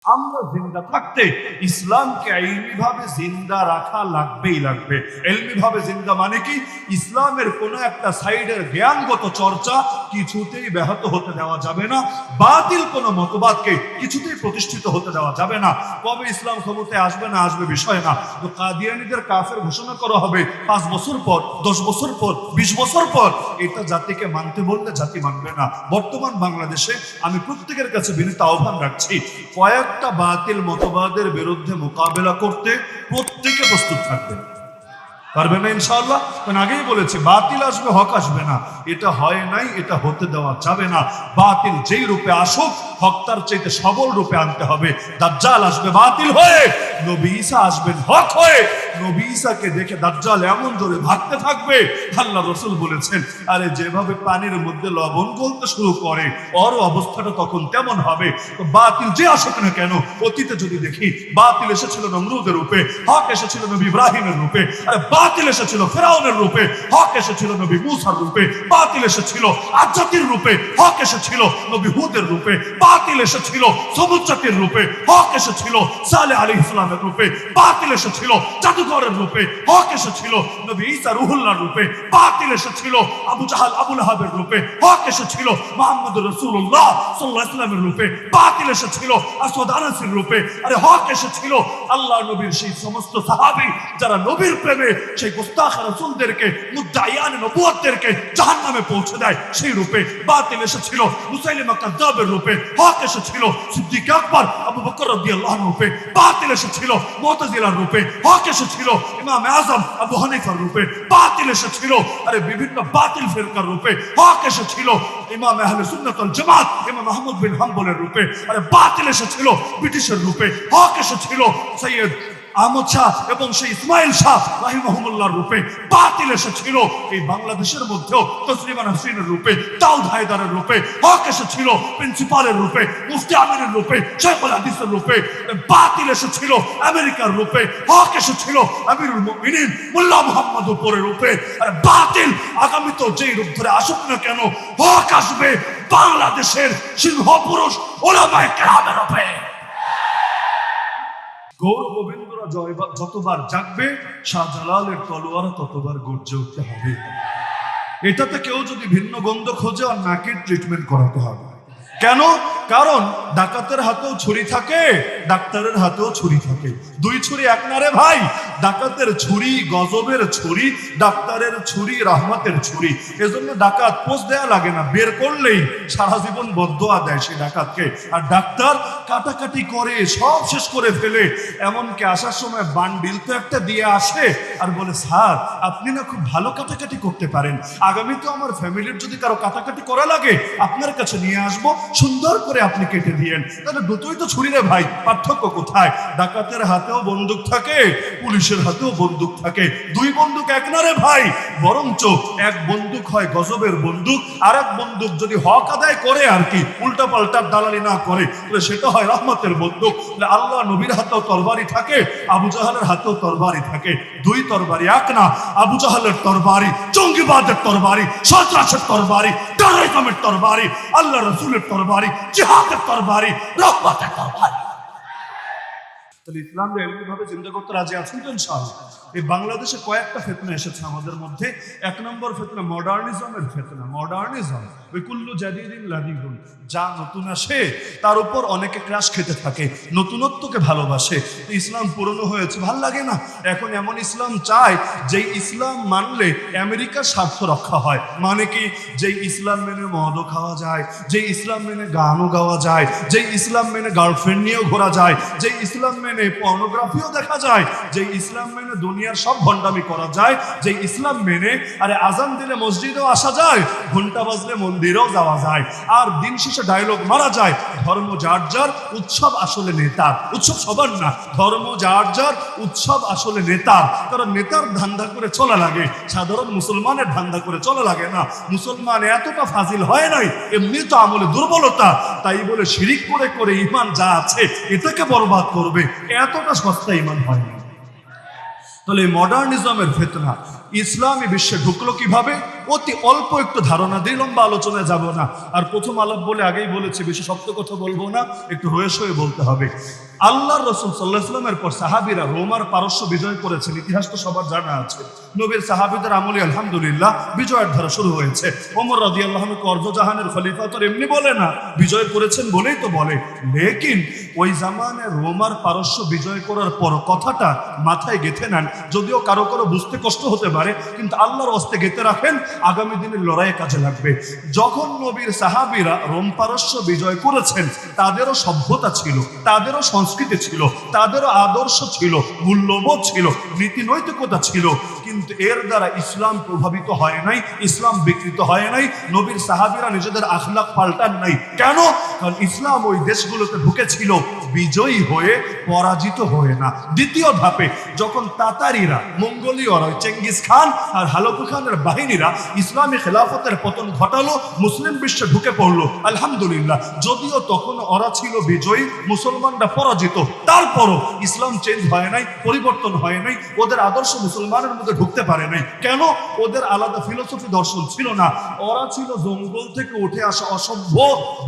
আমরা জিন্দা থাকতে ইসলামকে ইলমি ভাবে জিন্দা রাখা লাগবেই লাগবে। ইলমি ভাবে জিন্দা মানে কি? ইসলামের কোন একটা সাইডের জ্ঞানগত চর্চা কিছুতেই ব্যাহত হতে দেওয়া যাবে না, বাতিল কোন মতবাদকে কিছুতেই প্রতিষ্ঠিত হতে দেওয়া যাবে না। কবে ইসলাম ক্ষমতায় আসবে না আসবে বিষয় না, তো কাদিয়ানীদের কাফের ঘোষণা করা হবে 5 বছর পর, 10 বছর পর, 20 বছর পর, এটা জাতিকে মানতে বললে জাতি মানবে না। বর্তমান বাংলাদেশে আমি প্রত্যেকের কাছে বিনীত আহ্বান রাখছি, কয়েকটা বাতিল মতবাদের বিরুদ্ধে মোকাবেলা করতে প্রত্যেকে প্রস্তুত থাকবে। পারবে না ইনশাআল্লাহ? কারণ আগেই বলেছি বাতিল আসবে, হক আসবে না। এটা হয় নাই, এটা হতে দেওয়া যাবে না। বাতিল যেই রূপে আসুক, হক তার চাইতে সবল রূপে আনতে হবে। দাজ্জাল আসবে বাতিল হয়ে, নবী ঈসা আসবেন হক হয়ে। নবী ঈসাকে দেখে দাজ্জাল এমন জোরে ভাগতে থাকবে, আল্লাহ রাসূল বলেছেন, আরে যেভাবে পানির মধ্যে লবণ গলতে শুরু করে ওর অবস্থাটা তখন তেমন হবে। তো বাতিল যে আসুক না কেন, অতীতে যদি দেখি বাতিল এসেছিল নমরুদের রূপে, হক এসেছিল নবী ইব্রাহিমের রূপে। আরে বাতিল এসেছিল ফেরাউনের রূপে, হক এসেছিল নবী মূসার রূপে। বাতিল এসেছিল আদ জাতির রূপে, হক এসেছিল নবী হুদের রূপে। বাতিল এসেছিল সমুদ জাতির রূপে, হক এসেছিল সালেহ আলাইহিস সালামের রূপে। বাতিল এসেছিল জাদুঘরের রূপে, হক এসেছিল নবী ঈসা রুহুল্লাহর রূপে। বাতিল এসেছিল আবু জাহাল আবু লাহাবের রূপে, হক এসেছিল মুহাম্মদুর রাসূলুল্লাহ সাল্লাল্লাহু আলাইহি ওয়াসাল্লামের রূপে। বাতিল এসেছিল আসওয়াদ আনাসির রূপে। আরে হক এসেছিল আল্লাহর নবীর সেই সমস্ত সাহাবী যারা নবীর প্রেমে সেই গুস্তাখ রাসূলদেরকে, মুদ্দাইয়ান নবুয়তদেরকে জাহান্নামে পৌঁছে দেয় সেই রূপে। বাতিল এসেছিল মুসাইলিমা কাযযাবের রূপে, হক এসেছিল সিদ্দিক আকবর আবু বকর রাদিয়াল্লাহু আনহু রূপে। বাতিল এসেছিল মুতাজিলার রূপে, হক এসেছিল ইমাম আযম আবু হানিফার রূপে। বাতিল এসেছিল আরে বিভিন্ন বাতিল ফিরকার রূপে, হক এসেছিল ইমাম আহলে সুন্নাত ওয়াল জামাত ইমাম আহমদ বিন হাম্বলের রূপে। আরে বাতিল এসেছিল ব্রিটিশের রূপে, হক এসেছিল সৈয়দ আহমদ শাহ এবং সেই ইসমাইল শাহ রাহিমাহুমুল্লাহর রূপে। বাতিল এসেছিল এই বাংলাদেশের মধ্যেও তসলিমা নাসরিনের রূপে, দাউদ হায়দারের রূপে। হক এসেছিল প্রিন্সিপালের রূপে, মুফতি আমিনের রূপে, শাইখুল হাদিসের রূপে। বাতিল এসেছিল আমেরিকার রূপে, হক এসেছিল আমিরুল মুমিনিন মোল্লা মুহাম্মদ উপরের রূপে। আর বাতিল আগামী তো যেই রূপ ধরে আসুক না কেন, হক আসবে বাংলাদেশের সিংহ পুরুষ উলামায়ে কেরামের রূপে। গৌর গোবিন্দরা যতবার জাগবে, শাহজালালের তলোয়ার ততবার গর্জে উঠতে হবে। এটাতে কেউ যদি ভিন্ন গন্ধ খোঁজে, আর নাকের ট্রিটমেন্ট করাতে হবে। কেন? কারণ ডাকাতের হাতেও ছুরি থাকে, ডাক্তারের হাতেও ছুরি থাকে। দুই ছুরি এক না রে ভাই। ডাকাতের ছুরি গজবের ছুরি, ডাক্তারের ছুরি রহমতের ছুরি। এজন্য ডাকাত পোষ দেয়া লাগে না, বের করলেই সারা জীবন বদদোয়া দেয় সেই ডাকাতকে। আর ডাক্তার কাটাকাটি করে সব শেষ করে ফেলে, এমনকি আসার সময় বান্ডিল তো একটা দিয়ে আসে আর বলে, স্যার আপনি না খুব ভালো কাটাকাটি করতে পারেন, আগামী তো আমার ফ্যামিলির যদি কারো কাটাকাটি করা লাগে আপনার কাছে নিয়ে আসবো, সুন্দর করে আপনি কেটে দিয়েন। তাহলে দুটোই তো ছুরি রে ভাই, পার্থক্য কোথায়? ডাকাতের হাতেও বন্দুক থাকে, পুলিশের হাতেও বন্দুক থাকে। দুই বন্দুক এক না রে ভাই, বরঞ্চ এক বন্দুক হয় গজবের বন্দুক, আর এক বন্দুক যদি হক আদায় করে আর কি, উল্টা পাল্টা দালালি না করে, তাহলে সেটা হয় রহমতের বন্দুক। আল্লাহ নবীর হাতেও তরবারি থাকে, আবু জাহালের হাতেও তরবারি থাকে। দুই তরবারি এক না। আবু জাহালের তরবারি জঙ্গিবাদের তরবারি, সন্ত্রাসের তরবারি, টেররিজমের তরবারি, আল্লাহ রাসূলের তরবারি, জিহাদের তরবারি, রহমতের তরবারি। তাহলে ইসলামকে এমনি ভাবে চিন্তা করতে রাজি আছেন তো ইনশাআল্লাহ? এই বাংলাদেশে কয়েকটা ফিতনা এসেছে আমাদের মধ্যে। এক নম্বর ফিতনা মডার্নিজমের ফিতনা। মডার্নিজম ওই কুল্লু জাদিদিন লাদিদুন, যা নতুন আসে তার উপর অনেকে ক্রাশ খেতে থাকে, নতুনত্বকে ভালোবাসে। ইসলাম পুরনো হয়েছে, ভাল লাগে না। এখন এমন ইসলাম চায় যে ইসলাম মানলে আমেরিকার স্বার্থ রক্ষা হয়। মানে কি? যে ইসলাম মেনে মদও খাওয়া যায়, যে ইসলাম মেনে গানও গাওয়া যায়, যে ইসলাম মেনে গার্লফ্রেন্ড নিয়েও ঘোরা যায়, যে ইসলাম মেনে পর্নোগ্রাফিও দেখা যায়, যে ইসলাম মেনে দুনিয়ার সব ভণ্ডামি করা যায়, যে ইসলাম মেনে আরে আজান দিলে মসজিদেও আসা যায়, ঘন্টা বাজলে মন্দিরেও যাওয়া যায়, আর দিন শেষে ডায়লগ মারা যায়, ধর্ম যার যার, উৎসব আসলে নেতার। উৎসব সবার না, ধর্ম যার যার, উৎসব আসলে নেতার। কারণ নেতার ধান্দা করে চলা লাগে, সাধারণ মুসলমানের ধান্দা করে চলা লাগে না। মুসলমান এতটা ফাজিল হয় নাই, এমনি তো আমলে দুর্বলতা, তাই বলে শিরিক করে করে ইমান যা আছে এটাকে বরবাদ করবে, এতটা সস্তা ইমান হয় না। তো তাহলে এই মডার্নিজমের ফিতনা ইসলামী বিশ্বে ঢুকলো কিভাবে? অতি অল্প একটু ধারণা দিয়ে লম্বা আলোচনায় যাব না। আর প্রথম আলাপ বলে আগেই বলেছি, বেশি শক্ত কথা বলবো না, একটু রয়েস হয়ে বলতে হবে। আল্লাহর রাসূল সাল্লাল্লাহু আলাইহি ওয়াসাল্লামের পর সাহাবীরা রোমার পারস্য বিজয় করেছেন, ইতিহাস তো সবার জানা আছে। নবীর সাহাবীদের আমলে আলহামদুলিল্লাহ বিজয়ের ধারা শুরু হয়েছে। ওমর রাদিয়াল্লাহু আনহু অর্ধজাহানের খলিফা তো এমনি বলে না, বিজয় করেছেন বলেই তো বলে। লেকিন ওই জামানে রোমার পারস্য বিজয় করার পর কথাটা মাথায় গেঁথে নেন, যদিও কারো কারো বুঝতে কষ্ট হতে পারে, কিন্তু আল্লাহর হস্তে গেঁথে রাখেন, আগামী দিনের লড়াইয়ে কাজে লাগবে। যখন নবীর সাহাবীরা রোম পারস্য বিজয় করেছেন, তাদেরও সভ্যতা ছিল, তাদেরও সংস্কৃতি ছিল, তাদেরও আদর্শ ছিল, মূল্যবোধ ছিল, নীতি নৈতিকতা ছিল, কিন্তু এর দ্বারা ইসলাম প্রভাবিত হয় নাই, ইসলাম বিকৃত হয় নাই। নবীর সাহাবীরা নিজেদের আখলাক পাল্টান নাই। কেন? কারণ ইসলাম ওই দেশগুলোতে ঢুকেছিল বিজয়ী হয়ে, পরাজিত হয়ে না। দ্বিতীয় ধাপে যখন তাতারিরা, মঙ্গোলীয়রা, চেঙ্গিস খান আর হালাকু খানের বাহিনীরা ইসলামী খেলাফতের পতন ঘটালো, মুসলিম বিশ্বে ঢুকে পড়লো, আলহামদুলিল্লাহ। যদিও তখন ওরা ছিল বিজয়ী, মুসলমানরা পরাজিত, তারপরও ইসলাম চেঞ্জ হয় নাই, পরিবর্তন হয় নাই, ওদের আদর্শ মুসলমানের মধ্যে ঢুকতে পারে নাই। কেন? ওদের আলাদা ফিলোসফি দর্শন ছিল না। ওরা ছিল জঙ্গল থেকে উঠে আসা অসভ্য,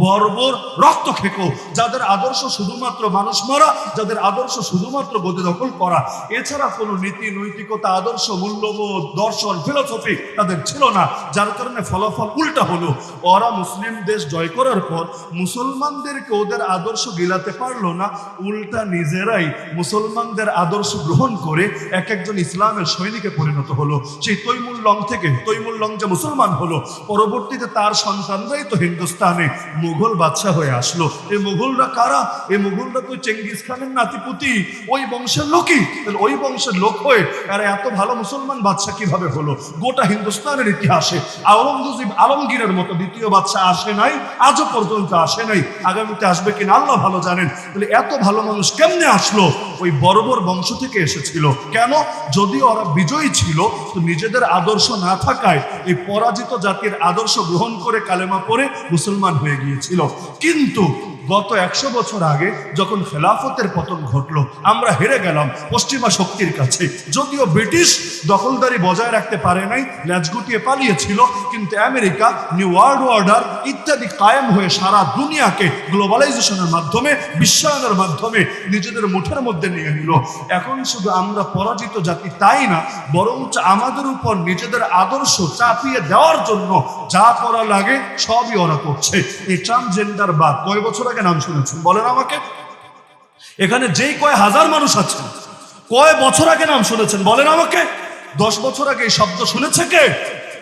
বর্বর, রক্তখেকো, যাদের আদর্শ শুধুমাত্র মানুষ মারা, যাদের আদর্শ শুধুমাত্র গদি দখল করা, এছাড়া কোনো নীতি নৈতিকতা, আদর্শ, মূল্যবোধ, দর্শন, ফিলোসফি তাদের ছিল না। যার কারণে ফলাফল উল্টা হলো। ওরা মুসলিম দেশ জয় করার পর মুসলমানদেরকে ওদের আদর্শ গিলাতে পারলো না, উল্টা নিজেরাই মুসলমানদের আদর্শ গ্রহণ করে এক একজন ইসলামের সৈনিকে পরিণত হলো। সেই তৈমুর লং থেকে, তৈমুর লং যে মুসলমান হলো, পরবর্তীতে তার সন্তানরাই তো হিন্দুস্তানে মুঘল বাদশাহ হয়ে আসলো। এই মুঘলরা কারা? এই মুঘলরা তো চেঙ্গিস খানের নাতিপুতি, ওই বংশের লোকই। ওই বংশের লোক হয়ে এরা এত ভালো মুসলমান বাদশাহ কিভাবে হলো? গোটা হিন্দুস্তানের ইতিহাসে আওরঙ্গজেব, আলমগীরের মতো দ্বিতীয় বাদশাহ আসে নাই, আজও পর্যন্ত আসে নাই, আগামীতে আসবে কিনা আল্লাহ ভালো জানেন। তাহলে এত ভালো মানুষ কেমনে আসলো? ওই বর্বর বংশ থেকে এসেছিল। কেন? যদি ওরা বিজয়ী ছিল, তো নিজেদের আদর্শ না থাকায় এই পরাজিত জাতির আদর্শ গ্রহণ করে কালেমা পড়ে মুসলমান হয়ে গিয়েছিল। কিন্তু গত 100 বছর আগে যখন খেলাফতের পতন ঘটলো, আমরা হেরে গেলাম পশ্চিমা শক্তির কাছে। যদিও ব্রিটিশ দখলদারি বজায় রাখতে পারে নাই, ল্যাজ গুটিয়ে পালিয়েছিল, কিন্তু আমেরিকা, নিউ ওয়ার্ল্ড অর্ডার ইত্যাদি কায়েম হয়ে সারা দুনিয়াকে গ্লোবালাইজেশনের মাধ্যমে, বিশ্বায়নের মাধ্যমে নিজেদের মুঠের মধ্যে নিয়ে নিল। এখন শুধু আমরা পরাজিত জাতি তাই না, বরঞ্চ আমাদের উপর নিজেদের আদর্শ চাপিয়ে দেওয়ার জন্য যা করা লাগে সবই ওরা করছে। এই ট্রান্সজেন্ডার বাদ কয় বছর আগে নাম শুনেছেন বলেন আমাকে? এখানে যেই কয় হাজার মানুষ আছেন, কয় বছর আগে নাম শুনেছেন বলেন আমাকে? 10 বছর আগে এই শব্দ শুনেছে কে?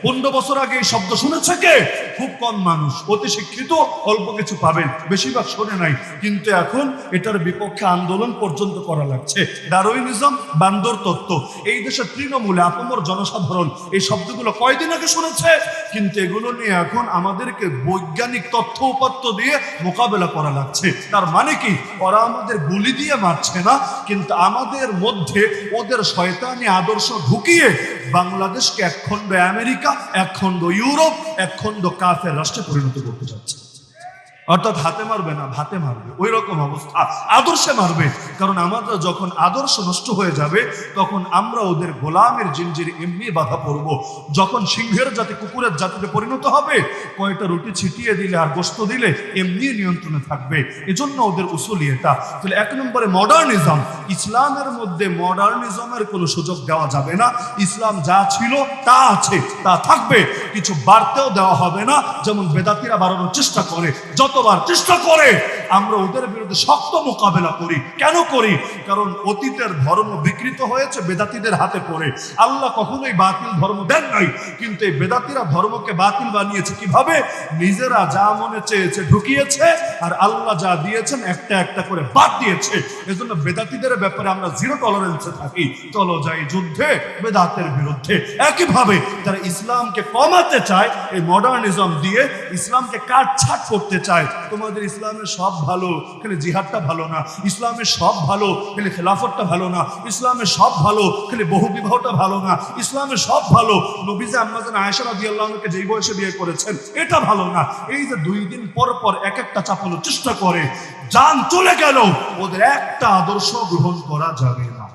15 বছর আগে এই শব্দ শুনেছে কে? খুব কম মানুষ। অতি শিক্ষিত অল্প কিছু পাবেন, বেশিরভাগ শোনে নাই। কিন্তু এখন এটার বিপক্ষে আন্দোলন পর্যন্ত করা লাগছে। ডারউইনিজম, বান্দর তত্ত্ব, এই দেশের তৃণমূলে আপামর জনসাধারণ এই শব্দগুলো কয়দিন আগে শুনেছে, কিন্তু এগুলো নিয়ে এখন আমাদেরকে বৈজ্ঞানিক তথ্য উপাত্ত দিয়ে মোকাবেলা করা লাগছে। তার মানে কি? ওরা আমাদের গুলি দিয়ে মারছে না, কিন্তু আমাদের মধ্যে ওদের শয়তানি আদর্শ ঢুকিয়ে বাংলাদেশকে একখণ্ড আমেরিকা, একখণ্ড ইউরোপ, একখণ্ড কাফের রাষ্ট্রে পরিণত করতে যাচ্ছে। অর্থাৎ হাতে মারবে না, ভাতে মারবে, ওই রকম অবস্থা। আদর্শে মারবে। কারণ আমাদের যখন আদর্শ নষ্ট হয়ে যাবে, তখন আমরা ওদের গোলামের জিনজিরে এমনি বাধা পড়ব। যখন সিংহের জাতি কুকুরের জাতিতে পরিণত হবে, কয়টা রুটি ছিটিয়ে দিলে আর গোস্ত দিলে এমনি নিয়ন্ত্রণে থাকবে। এজন্য ওদের উসুলি এটা। তাহলে 1 নম্বরে মডার্নিজম। ইসলামের মধ্যে মডার্নিজমের কোনো সুযোগ দেওয়া যাবে না। ইসলাম যা ছিল তা আছে, তা থাকবে, কিছু বাড়তেও দেওয়া হবে না। যেমন বেদাতিরা বাড়ানোর চেষ্টা করে, যতবার চেষ্টা করে আমরা ওদের বিরুদ্ধে শক্ত মোকাবেলা করি। কেন করি? কারণ অতীতের ধর্ম বিকৃত হয়েছে বেদাতিদের হাতে পড়ে। আল্লাহ কখনোই বাতিল ধর্ম দেন নাই, কিন্তু এই বেদাতিরা ধর্মকে বাতিল বানিয়েছে কিভাবে? নিজেরা যা মনে চেয়েছে ঢুকিয়েছে, আর আল্লাহ যা দিয়েছেন একটা একটা করে বাদ দিয়েছে। এজন্য বেদাতিদের ব্যাপারে আমরা জিরো টলারেন্সে থাকি। চলো যাই যুদ্ধে বেদাতের বিরুদ্ধে। একইভাবে যারা ইসলামকে কমাতে চায় এই মডার্নিজম দিয়ে, ইসলামকে কাটছাট করতে চায়, তোমাদের ইসলামের সব ভালো, খালি জিহাদটা ভালো না, ইসলামের সব ভালো, খালি খেলাফতটা ভালো না, ইসলামের সব ভালো, খালি বহু বিবাহটা ভালো না, ইসলামের সব ভালো, নবী যে আম্মাজান আয়েশা রাদিয়াল্লাহু আনহাকে যেই বয়সে বিয়ে করেছেন এটা ভালো না। এই যে 2 দিন পর পর এক একটা চাপানোর চেষ্টা করে, জান চলে গেল, ওদের একটা আদর্শ গ্রহণ করা যাবে না।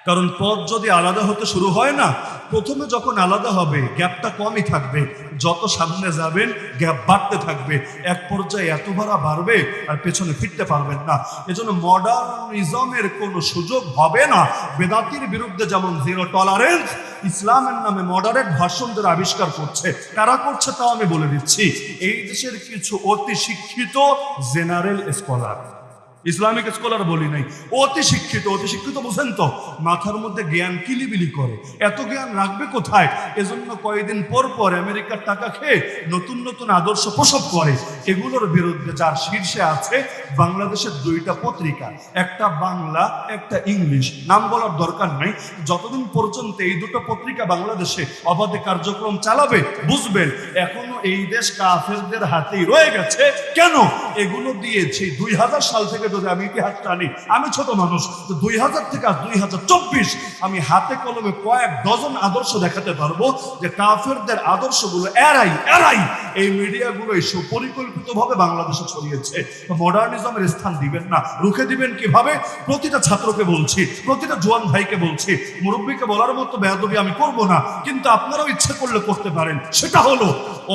কারণ পথ যদি আলাদা হতে শুরু হয় না, প্রথমে যখন আলাদা হবে গ্যাপটা কমই থাকবে, যত সামনে যাবেন গ্যাপ বাড়তে থাকবে, এক পর্যায়ে এত ভাড়া বাড়বে আর পেছনে ফিরতে পারবেন না। এজন্য মডার্নিজমের কোনো সুযোগ হবে না। বেদাতির বিরুদ্ধে যেমন জিরো টলারেন্স, ইসলামের নামে মডারেট ভার্সনদের আবিষ্কার করছে। কারা করছে তাও আমি বলে দিচ্ছি। এই দেশের কিছু অতি শিক্ষিত জেনারেল স্কলার, ইসলামিক স্কলার বলি নাই, অতি শিক্ষিত। অতি শিক্ষিত বুঝেন তো, মাথার মধ্যে জ্ঞান কিলিবিলি করে। এত জ্ঞান রাখবে কোথায়? এজন্য কয়েকদিন পর পর আমেরিকার টাকা খেয়ে নতুন নতুন আদর্শ প্রসব করে। এগুলোর বিরুদ্ধে যার শীর্ষে আছে বাংলাদেশের দুইটা পত্রিকা, একটা বাংলা একটা ইংলিশ, নাম বলার দরকার নাই। যতদিন পর্যন্ত এই দুটো পত্রিকা বাংলাদেশে অবাধে কার্যক্রম চালাবে, বুঝবেন এখনো এই দেশ কাফেরদের হাতেই রয়ে গেছে। কেন? এগুলো দিয়েছে 2000 সাল থেকে। যদি আমি ইতিহাস জানি, আমি ছোট মানুষ, তো 2000 থেকে 2024 আমি হাতে কলমে কয়েক ডজন আদর্শ দেখাতে পারবো যে কাফেরদের আদর্শগুলো এরাই এই মিডিয়াগুলো সুপরিকল্পিতভাবে বাংলাদেশে ছড়িয়েছে। মডার্নিজমের স্থান দিবেন না। রুখে দিবেন কিভাবে? প্রতিটা ছাত্রকে বলছি, প্রতিটা জোয়ান ভাইকে বলছি, মুরব্বীকে বলার মতো বেয়াদবি আমি করব না, কিন্তু আপনারাও ইচ্ছে করলে করতে পারেন। সেটা হলো,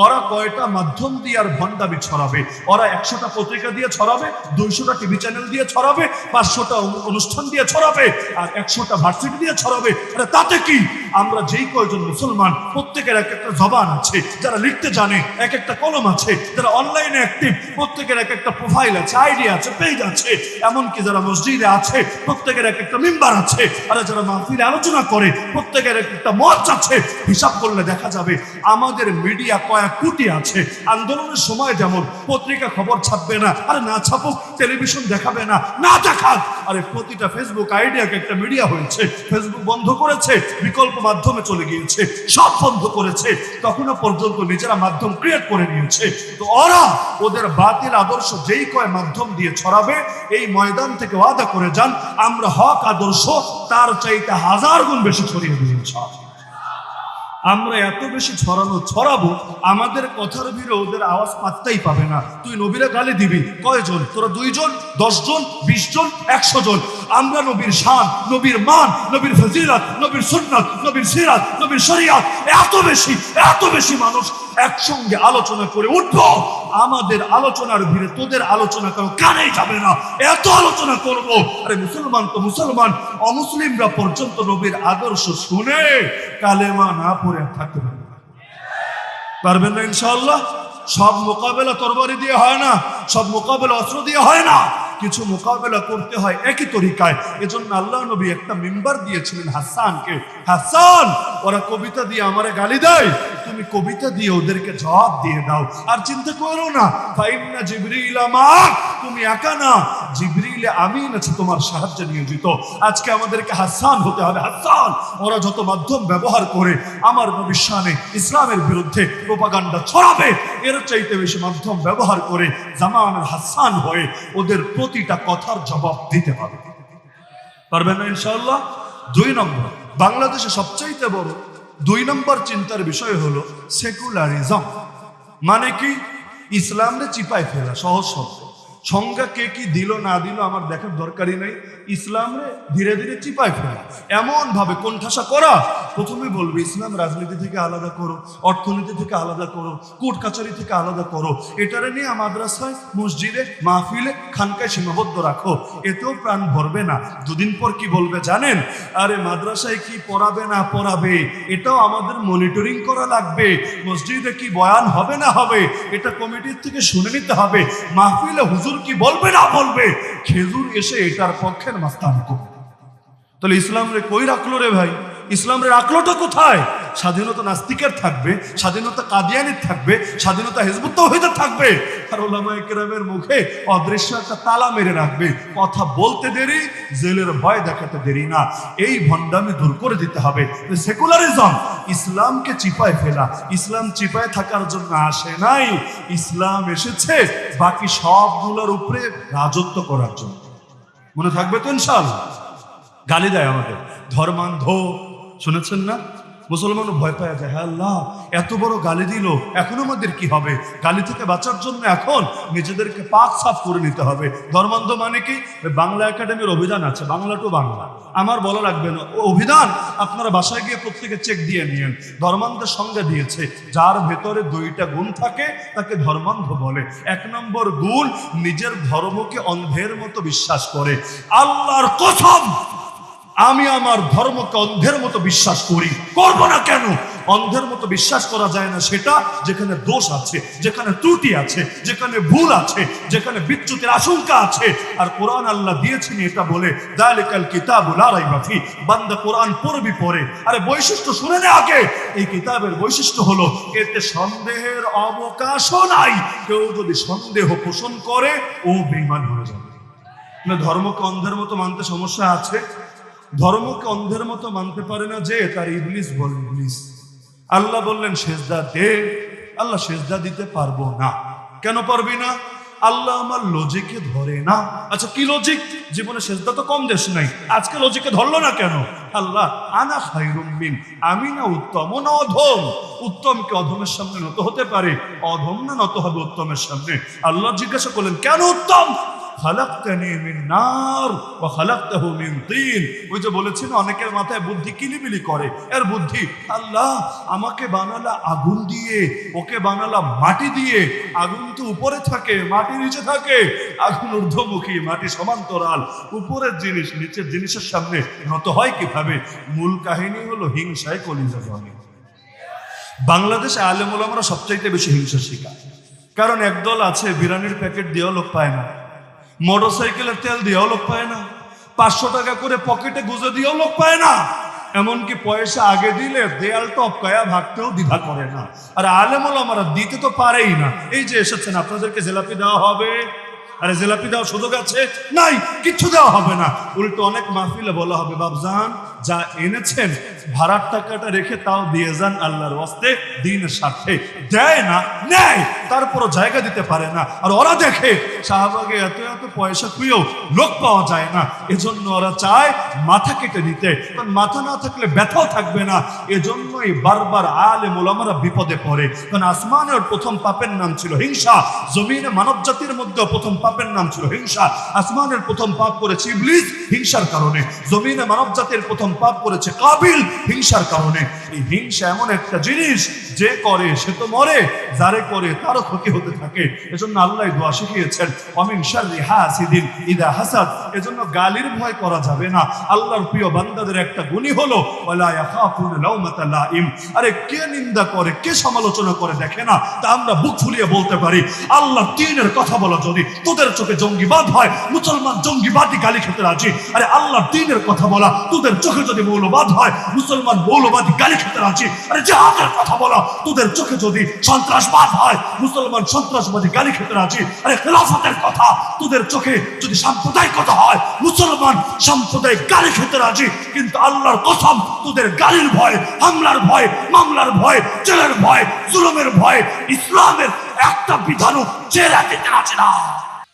ওরা কয়টা মাধ্যম দিয়ে আর ভণ্ডামি ছড়াবে? ওরা 100টা পত্রিকা দিয়ে ছড়াবে, 200টা টিভি চ্যানেল দিয়ে ছড়াবে, 500টা অনুষ্ঠান দিয়ে ছড়াবে, আর 100টা ভার্সিটি দিয়ে ছড়াবে। আরে তাতে কি? আমরা যেই কয়জন মুসলমান, প্রত্যেকের এক একটা জবান আছে, যারা লিখতে জানে এক একটা কলম আছে, যারা অনলাইনে অ্যাক্টিভ প্রত্যেকের এক একটা প্রোফাইল আছে, আইডি আছে, পেজ আছে, এমনকি যারা মসজিদে আছে প্রত্যেকের এক একটা মেম্বার আছে, আর যারা মাহফিলে আলোচনা করে প্রত্যেকের এক একটা মঞ্চ আছে। হিসাব করলে দেখা যাবে আমাদের মিডিয়া কয়েক কোটি আছে। আন্দোলনের সময় যেমন পত্রিকা খবর ছাপবে না, আরে না ছাপুক, টেলিভিশন দেখাবে না, না দেখাক, আরে প্রতিটা ফেসবুক আইডিয়াকে একটা মিডিয়া হয়েছে। ফেসবুক বন্ধ করেছে, বিকল্প মাধ্যমে চলে গিয়েছে, সব বন্ধ করেছে, তখনও পর্যন্ত নিজেরা মাধ্যম ক্রিয়েট করে নিয়েছে। তো ওরা ওদের বাতিল আদর্শ যেই কয় মাধ্যম দিয়ে ছড়াবে, এই ময়দান থেকে ওয়াদা করে যান আমরা হক আদর্শ তার চাইতে 1000 গুণ বেশি ছড়িয়ে দিয়েছি। আমরা এত বেশি ছড়াবো, আমাদের কথার ভিড়ে ওদের আওয়াজ পাত্তাই পাবে না। তুই নবীরা গালি দিবি, কয়জন? তোরা 2 জন, 10 জন, 20 জন, 100 জন। আমরা নবীর শান, নবীর মান, নবীর ফজিলত, নবীর সুন্নাত, নবীর সিরাত, নবীর শরিয়াত এত বেশি মানুষ একসঙ্গে আলোচনা করে উঠবো। আমাদের আলোচনার ভিড়ে তোদের আলোচনা কারো কানেই যাবে না, এত আলোচনা করব। আরে মুসলমান তো মুসলমান, অমুসলিমরা পর্যন্ত নবীর আদর্শ শুনে কালেমা না পড়ে থাকতে পারবেন না ইনশাআল্লাহ। সব মোকাবেলা তরবারি দিয়ে হয় না, সব মোকাবেলা অস্ত্র দিয়ে হয় না, কিছু মোকাবেলা করতে হয় একই তরিকায়। এজন্য আল্লাহ নবী একটা মিম্বার দিয়েছিলেন হাসানকে, হাসান ওরা কবিতা দিয়ে আমারে গালি দেয়, তুমি কবিতা দিয়ে ওদেরকে জবাব দিয়ে দাও। আর চিন্তা করো না, ফাইন্না জিবরিল আমাক, তুমি একা না, জিবরিল আমিন আছে তোমার সাহায্যে নিয়োজিত। আজকে আমাদেরকে হাসান হতে হবে, হাসান। ওরা যত মাধ্যম ব্যবহার করে আমার নবীর শানে ইসলামের বিরুদ্ধে প্রোপাগান্ডা ছড়াবে, এর চাইতে বেশি মাধ্যম ব্যবহার করে জামানের হাসান হয়ে ওদের প্রতিটা কথার জবাব দিতে হবে। পারবেন না ইনশাআল্লাহ। 2 নম্বর, বাংলাদেশে সবচাইতে বড় 2 নম্বর চিন্তার বিষয় হলো সেকুলারিজম। মানে কি? ইসলামকে চিপায় ফেলা। সহজ শব্দ, সংজ্ঞা কে কি দিল না দিল আমার দেখার দরকারই নেই। ইসলামে ধীরে ধীরে চিপায় ফেলা, এমন ভাবে কোণঠাসা করা। প্রথমে বলবে ইসলাম রাজনীতি থেকে আলাদা করো, অর্থনীতি থেকে আলাদা করো, কোর্ট কাছারি থেকে আলাদা করো, এটারে নিয়ে মাদ্রাসায়, মসজিদে, মাহফিলে, খানকায় সীমাবদ্ধ রাখো। এতেও প্রাণ ভরবে না। 2 দিন পর কি বলবে জানেন? আরে মাদ্রাসায় কি পড়াবে না পড়াবে এটাও আমাদের মনিটরিং করা লাগবে। মসজিদে কি বয়ান হবে না হবে এটা কমিটির থেকে শুনে নিতে হবে। মাহফিলে হুজুর কি বলবে না বলবে, খেজুর এসে এটার পক্ষের মাস্তান করবে। তাহলে ইসলাম রে কই রাখলো রে ভাই? ইসলাম রে রাখলোটা কোথায়? স্বাধীনতা নাস্তিকের থাকবে, স্বাধীনতা কাদিয়ানির থাকবে, স্বাধীনতা হিজবুত তাওহীদের থাকবে, আর উলামায়ে কেরামের মুখে অদৃশ্য একটা তালা মেরে রাখবে। কথা বলতে দেরি, জেলের ভয় দেখাতে দেরি না। এই ভণ্ডামি দূর করে দিতে হবে। সেকুলারিজম, ইসলামকে চিপায় ফেলা। ইসলাম চিপায় থাকার জন্য আসে নাই, ইসলাম এসেছে বাকি সবগুলোর উপরে রাজত্ব করার জন্য। মনে থাকবে তো ইনশাআল্লাহ। গালি দেয় আমাদের ধর্মান্ধ, শুনেছেন না? মুসলমানও ভয় পাওয়া যায়, হ্যাঁ আল্লাহ এত বড় গালি দিল, এখন আমাদের কি হবে? গালি থেকে বাঁচার জন্য এখন নিজেদেরকে পাক সাফ করে নিতে হবে। ধর্মান্ধ মানে কি? বাংলা একাডেমির অভিধান আছে, বাংলা টু বাংলা, আমার বলা লাগবে না, ও অভিধান আপনারা বাসায় গিয়ে প্রত্যেকে চেক দিয়ে নিয়েন। ধর্মান্ধের সংজ্ঞা দিয়েছে, যার ভেতরে দুইটা গুণ থাকে তাকে ধর্মান্ধ বলে। এক নম্বর গুণ, নিজের ধর্মকে অন্ধের মতো বিশ্বাস করে। আল্লাহর কসম, আমি আমার ধর্মকে অন্ধের মতো বিশ্বাস করি, করব না কেন? অন্ধের মতো বিশ্বাস করা যায় না সেটা যেখানে দোষ আছে, যেখানে ত্রুটি আছে, যেখানে ভুল আছে, যেখানে বিচ্যুতির আশঙ্কা আছে। আর কোরআন আল্লাহ দিয়েছেন এটা বলে, যালিকাল কিতাবু লা রাইবা ফি, বান্দা কোরআন পড়বি পড়ে। আরে বৈশিষ্ট্য শুনে নে আগে। এই কিতাবের বৈশিষ্ট্য হলো এতে সন্দেহের অবকাশও নাই। কেউ যদি সন্দেহ পোষণ করে ও বেঈমান হয়ে যাবে। ধর্মকে অন্ধের মতো মানতে সমস্যা আছে। ধর্মকে অন্ধের মতো মানতে পারে না যে তার ইবলিস বলে ইবলিস। আল্লাহ বললেন সেজদা দে, আল্লাহ সেজদা দিতে পারবো না। কেন পারবি না? আল্লাহ আমার লজিকে ধরে না। আচ্ছা কি লজিক? জীবনে সেজদা তো কম দেশ নাই, আজকে লজিকে ধরলো না কেন? আল্লাহ আনা খায়রুম মিন, আমি না উত্তম না অধম? উত্তম কি অধমের সামনে নত হতে পারে? অধম না নত হবে উত্তমের সামনে? আল্লাহ জিজ্ঞাসা করলেন কেন উত্তম? খালাকতানি মিন নার ওয়া খালাকতাহু মিন তিন। ওই যে বলেছেন অনেকের মাথায় বুদ্ধি কিলিবিলি করে, এর বুদ্ধি আল্লাহ আমাকে বানালা আগুন দিয়ে, ওকে বানালা মাটি দিয়ে। আগুন তো উপরে থাকে, মাটি নিচে থাকে। আগুন ঊর্ধ্বমুখী, মাটি সমান্তরাল। উপরের জিনিস নিচের জিনিসের সামনে নত হয় কিভাবে? মূল কাহিনী হলো হিংসায় কলিজা জলে। বাংলাদেশে আলেম ওলামারা সবচাইতে বেশি হিংসা শিকার। কারণ একদল আছে বিরিয়ানির প্যাকেট দিয়েও লোক পায় না, মোটরসাইকেলের তেল দিয়েও লোক পায় না, 500 টাকা করে পকেটে গুঁজে দিয়েও লোক পায় না, এমনকি পয়সা আগে দিলে দেয়াল টপকায়া ভাগতেও দ্বিধা করে না। আর আলেম ওলামারা দিতে তো পারেই না। এই যে এসেছেন, আপনাদেরকে জিলাপি দেওয়া হবে, আরে জিলাপি দেওয়ার সুযোগ আছে? নাই, কিচ্ছু দেওয়া হবে না। উল্টো অনেক মাহফিলে বলা হবে বাবজান যা এনেছেন ভাড়ার টাকাটা রেখে তাও দিয়ে যান আল্লাহর ওয়াস্তে, দ্বীনের স্বার্থে। দেয় না, নেয়, তারপরও জায়গা দিতে পারে না। আর ওরা দেখে শাহবাগে এত এত পয়সা খুঁয়েও লোক পাওয়া যায় না, এজন্য ওরা চায় মাথা কেটে দিতে। কারণ মাথা না থাকলে ব্যথাও থাকবে না। এজন্যই বারবার আলেম ওলামারা বিপদে পড়ে। কারণ আসমানের প্রথম পাপের নাম ছিল হিংসা, জমিনে মানব জাতির মধ্যে প্রথম পাপের নাম ছিল হিংসা। আসমানের প্রথম পাপ করেছে ইবলিস হিংসার কারণে, জমিনে মানব জাতির প্রথম পাপ করেছে কাবিল হিংসার কারণে। এই হিংসা এমন একটা জিনিস, যে করে সে তো মরে, যারে করে তারও ক্ষতি হতে থাকে। এজন্য আল্লাহ দোয়া শিখিয়েছেন অমিন শাররি হাসিদিন ইদা হাসাদ। এজন্য গালির ভয় করা যাবে না। আল্লাহর প্রিয় বান্দাদের একটা গুণই হলো ওয়ালা ইয়াখাফুনা লাউমাতা লাইম। আরে কে নিন্দা করে, কে সমালোচনা করে দেখে না, তা আমরা বুক ফুলিয়ে বলতে পারি আল্লাহর দ্বীনের কথা বলা যদি তোদের চোখে জঙ্গিবাদ হয়, মুসলমান জঙ্গিবাদী গালি খেতে রাজি। আরে আল্লাহর দ্বীনের কথা বলা তোদের চোখে যদি মৌলবাদ হয়, মুসলমান মৌলবাদী গালি খেতে রাজি। আরে জিহাদের কথা বলা তোদের চোখে যদি সন্ত্রাসবাদ হয়, মুসলমান সন্ত্রাসবাদী গালি খেতে রাজি। আরে খেলাফতের কথা তোদের চোখে যদি সাম্প্রদায়িকতা হয়, মুসলমান সাম্প্রদায়িক গালি খেতে রাজি। কিন্তু আল্লাহর কসম, তোদের গালির ভয়, হামলার ভয়, মামলার ভয়, জেলের ভয়, জুলুমের ভয় ইসলামের একটা বিধানও জেলা দিতে রাজি না।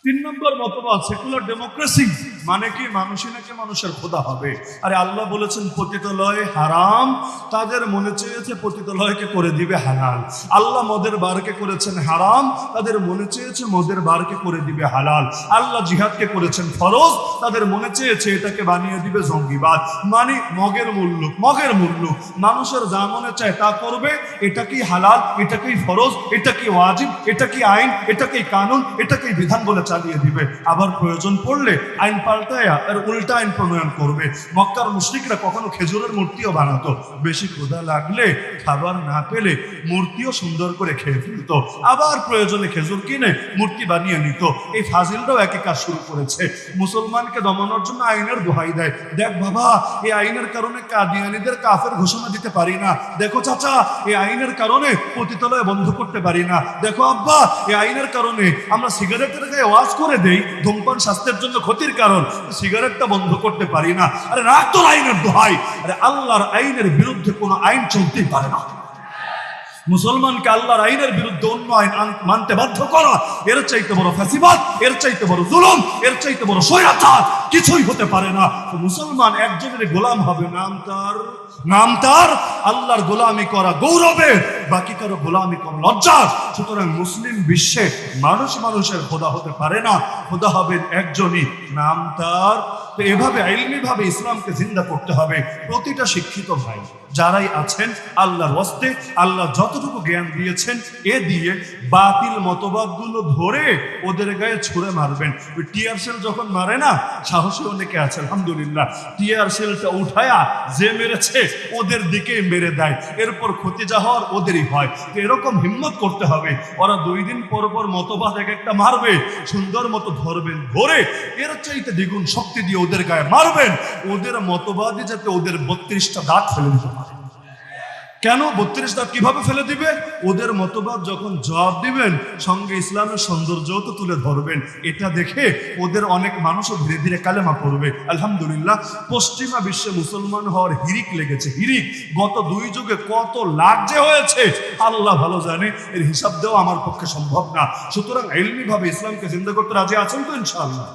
3 নম্বর মতবাদ সেকুলার ডেমোক্রেসি। মানে কি? মানুষই নাকি মানুষের খোদা হবে। আরে আল্লাহ বলেছেন পতিতালয় হারাম, তাদের মনে চেয়েছে পতিতালয়কে করে দিবে হালাল। আল্লাহ মদের বারকে করেছেন হারাম, তাদের মনে চেয়েছে মদের বারকে করে দিবে হালাল। আল্লাহ জিহাদকে করেছেন ফরজ, তাদের মনে চেয়েছে এটাকে বানিয়ে দিবে জঙ্গিবাদ। মানে মগের মূল্য, মগের মূল্য। মানুষের যা মনে চায় তা করবে। এটাকেই হালাল, এটাকেই ফরজ, এটাকেই ওয়াজিব, এটাকেই আইন, এটাকেই কানুন, এটাকেই বিধান বলে চালিয়ে দিবে। আবার প্রয়োজন পড়লে আইন পাল্টায়া এর উল্টা আইন প্রণয়ন করবে। মক্কার মুশরিকরা কখনো খেজুরের মূর্তিও বানাতো। বেশি ক্ষুধা লাগলে, খাবার না পেলে মূর্তিও সুন্দর করে খেয়ে ফেলত। আবার প্রয়োজনে খেজুর কিনে মূর্তি বানিয়ে নিত। এই ফাজিলরাও একই কাজ শুরু করেছে। মুসলমানকে দমানোর জন্য আইনের দোহাই দেয়। দেখ বাবা, এই আইনের কারণে কাদিয়ানীদের কাফের ঘোষণা দিতে পারি না। দেখো চাচা, এই আইনের কারণে পতিতালয় বন্ধ করতে পারি না। দেখো আব্বা, এই আইনের কারণে আমরা সিগারেটের গায়ে ওয়াজ করে দেই, ধূমপান স্বাস্থ্যের জন্য ক্ষতির কারণ, সিগারেটটা বন্ধ করতে পারি না। আরে রাখ তোর আইনের দোহাই। আরে আল্লাহর আইনের বিরুদ্ধে কোনো আইন চলতেই পারে না। মুসলমানকে আল্লাহর আইনের বিরুদ্ধে অন্য আইন মানতে বাধ্য করা, এর চাইতে বড় ফাঁসিবাদ, এর চাইতে বড় জুলুম, এর চাইতে বড় স্বৈরাচার কিছুই হতে পারে না। তো মুসলমান একজনের গোলাম হবে, নাম তার আল্লাহর গোলামি করা গৌরবের, বাকি কারো গোলামি করা লজ্জার। সুতরাং মুসলিম বিশ্বে মানুষের খোদা হতে পারে না, খোদা হবেন একজনই, নাম তার। তো এভাবে ইলমি ভাবে ইসলামকে জিন্দা করতে হবে। প্রতিটা শিক্ষিত ভাই যারাই আছেন, আল্লাহর ওয়াস্তে আল্লাহ যতটুকু জ্ঞান দিয়েছেন এ দিয়ে বাতিল মতবাদগুলো ধরে ওদের গায়ে ছুঁড়ে মারবেন। ওই টিয়ার সেল যখন মারে না, সাহসী অনেকে আছে আলহামদুলিল্লাহ, টিয়ার সেলটা উঠায়া যে মেরেছে ওদের দিকে মেরে দেয়, এরপর ক্ষতি যা হওয়ার ওদেরই হয়। তো এরকম হিম্মত করতে হবে। ওরা 2 দিন পর পর মতবাদ এক একটা মারবে, সুন্দর মতো ধরবেন, ধরে এর চাইতে দ্বিগুণ শক্তি দিয়ে ওদের গায়ে মারবেন, ওদের মতবাদই যাতে ওদের 32টা দাঁত ফেলে দিতে পারে। কেন 32 দাঁত কিভাবে ফেলে দিবে? ওদের মতবাদ যখন জবাব দিবেন, সঙ্গে ইসলামের সৌন্দর্যও তো তুলে ধরবেন। এটা দেখে ওদের অনেক মানুষও ধীরে ধীরে কালেমা পড়বে আলহামদুলিল্লাহ। পশ্চিমা বিশ্বে মুসলমান হওয়ার হিরিক লেগেছে, হিরিক। গত 2 যুগে কত লাখ যে হয়েছে আল্লাহ ভালো জানে, এর হিসাব দেওয়া আমার পক্ষে সম্ভব না। সুতরাং ইলমি ভাবে ইসলামকে জিন্দা করতে রাজি আছেন তো ইনশাআল্লাহ?